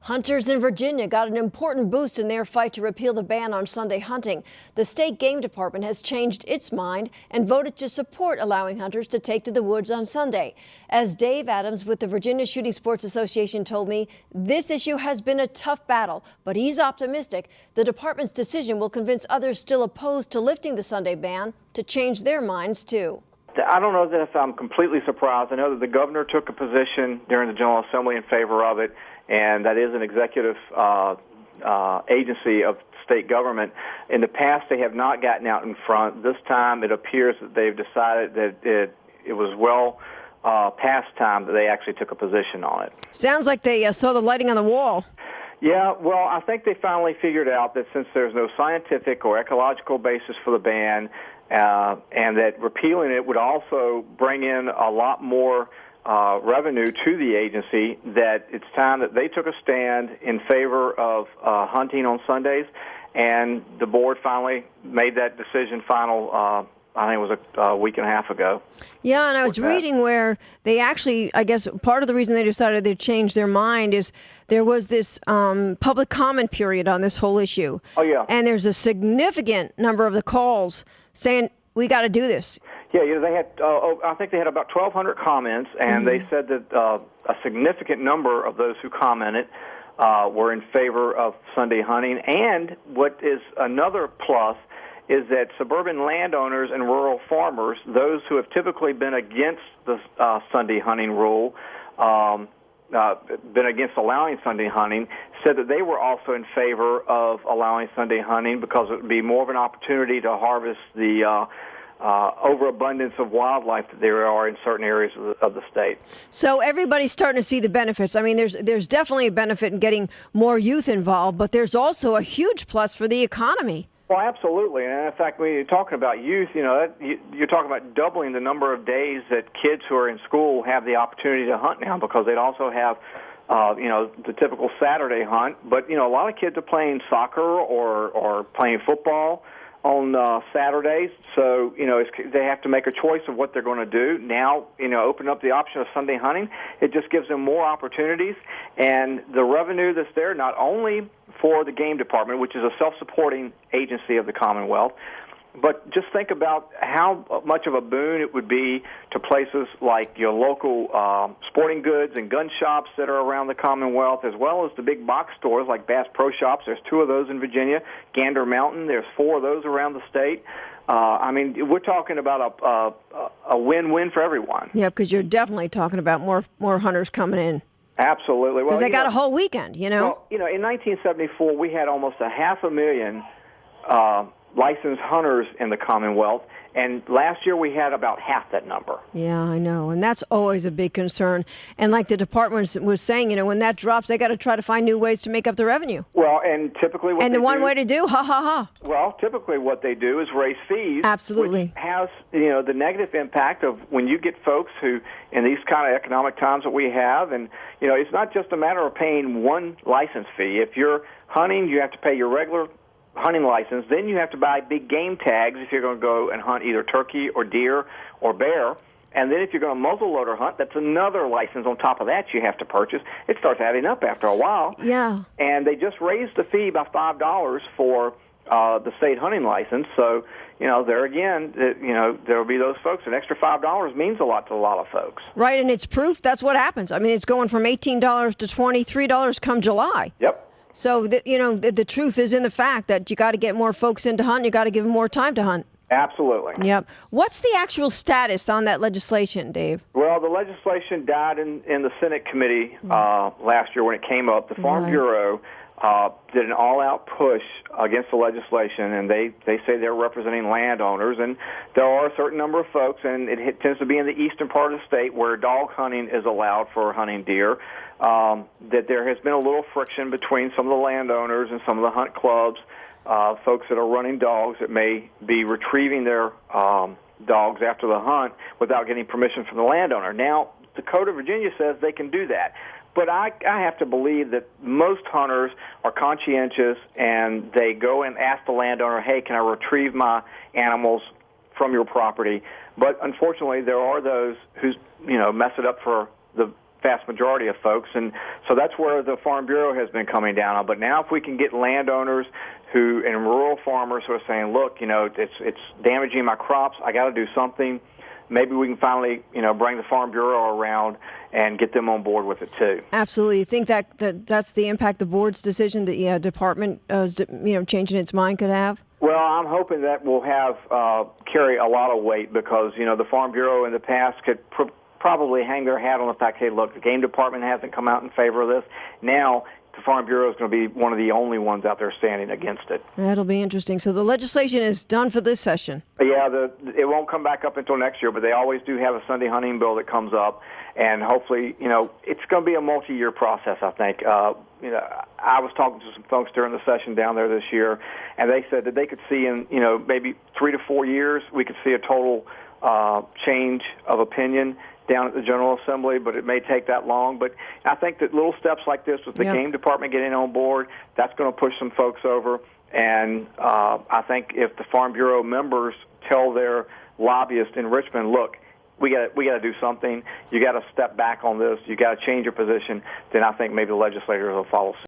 Hunters in Virginia got an important boost in their fight to repeal the ban on Sunday hunting. The state game department has changed its mind and voted to support allowing hunters to take to the woods on Sunday. As Dave Adams with the Virginia Shooting Sports Association told me, this issue has been a tough battle, but he's optimistic the department's decision will convince others still opposed to lifting the Sunday ban to change their minds too. I don't know that I'm completely surprised. I know that the governor took a position during the General Assembly in favor of it, and that is an executive agency of state government. In the past, they have not gotten out in front. This time, it appears that they've decided that it was well past time that they actually took a position on it. Sounds like they saw the lighting on the wall. Yeah, well, I think they finally figured out that since there's no scientific or ecological basis for the ban, and that repealing it would also bring in a lot more revenue to the agency, that it's time that they took a stand in favor of hunting on Sundays, and the board finally made that decision final, I think it was a week and a half ago. Yeah, and I was reading where they actually, I guess part of the reason they decided to change their mind is there was this public comment period on this whole issue. Oh, yeah. And there's a significant number of the calls saying, we got to do this. Yeah, they had, I think they had about 1,200 comments, and they said that a significant number of those who commented were in favor of Sunday hunting. And what is another plus is that suburban landowners and rural farmers, those who have typically been against the Sunday hunting rule, been against allowing Sunday hunting, said that they were also in favor of allowing Sunday hunting because it would be more of an opportunity to harvest the overabundance of wildlife that there are in certain areas of the state. So everybody's starting to see the benefits. I mean, there's definitely a benefit in getting more youth involved, but there's also a huge plus for the economy. Well, absolutely. And in fact, when you're talking about youth, you're talking about doubling the number of days that kids who are in school have the opportunity to hunt now, because they'd also have, the typical Saturday hunt. But, a lot of kids are playing soccer or playing football on Saturdays. So, they have to make a choice of what they're going to do. Now, open up the option of Sunday hunting. It just gives them more opportunities. And the revenue that's there, not only for the game department, which is a self-supporting agency of the Commonwealth, but just think about how much of a boon it would be to places like your local sporting goods and gun shops that are around the Commonwealth, as well as the big box stores like Bass Pro Shops. There's 2 of those in Virginia. Gander Mountain, there's 4 of those around the state. We're talking about a win-win for everyone. Yeah, because you're definitely talking about more hunters coming in. Absolutely. Because they got a whole weekend, Well, in 1974, we had almost 500,000 licensed hunters in the Commonwealth, and last year we had about half that number. Yeah, I know, and that's always a big concern. And like the department was saying, when that drops, they got to try to find new ways to make up the revenue. Well, and typically what the one way to do, Well, typically what they do is raise fees. Absolutely. Which has, the negative impact of when you get folks who, in these kind of economic times that we have, and, it's not just a matter of paying one license fee. If you're hunting, you have to pay your regular hunting license. Then you have to buy big game tags if you're going to go and hunt either turkey or deer or bear. And then if you're going to muzzleloader hunt, that's another license on top of that you have to purchase. It starts adding up after a while. Yeah. And they just raised the fee by $5 for the state hunting license. So, there again, there will be those folks. An extra $5 means a lot to a lot of folks. Right, and it's proof that's what happens. I mean, it's going from $18 to $23 come July. Yep. So, the truth is in the fact that you got to get more folks into hunt. You got to give them more time to hunt. Absolutely. Yep. What's the actual status on that legislation, Dave? Well, the legislation died in the Senate committee last year when it came up. The Farm Bureau did an all-out push against the legislation, and they say they're representing landowners. And there are a certain number of folks, and it tends to be in the eastern part of the state where dog hunting is allowed for hunting deer, that there has been a little friction between some of the landowners and some of the hunt clubs, folks that are running dogs that may be retrieving their dogs after the hunt without getting permission from the landowner. Now, the Code of Virginia says they can do that. But I have to believe that most hunters are conscientious, and they go and ask the landowner, hey, can I retrieve my animals from your property? But unfortunately, there are those who mess it up for the vast majority of folks. And so that's where the Farm Bureau has been coming down on. But now if we can get landowners and rural farmers who are saying, look, it's damaging my crops, I got to do something, maybe we can finally, bring the Farm Bureau around and get them on board with it too. Absolutely. You think that's the impact the board's decision, the department, changing its mind could have? Well, I'm hoping that will have carry a lot of weight because, the Farm Bureau in the past could probably hang their hat on the fact, hey, look, the game department hasn't come out in favor of this. Now, the Farm Bureau is going to be one of the only ones out there standing against it. That'll be interesting. So the legislation is done for this session. Yeah, it won't come back up until next year, but they always do have a Sunday hunting bill that comes up, and hopefully, it's going to be a multi-year process, I think. I was talking to some folks during the session down there this year, and they said that they could see in, maybe 3 to 4 years, we could see a total change of opinion down at the General Assembly, but it may take that long. But I think that little steps like this with the game department getting on board, that's going to push some folks over. And I think if the Farm Bureau members tell their lobbyists in Richmond, look, we got to do something, you got to step back on this, you got to change your position, then I think maybe the legislators will follow suit.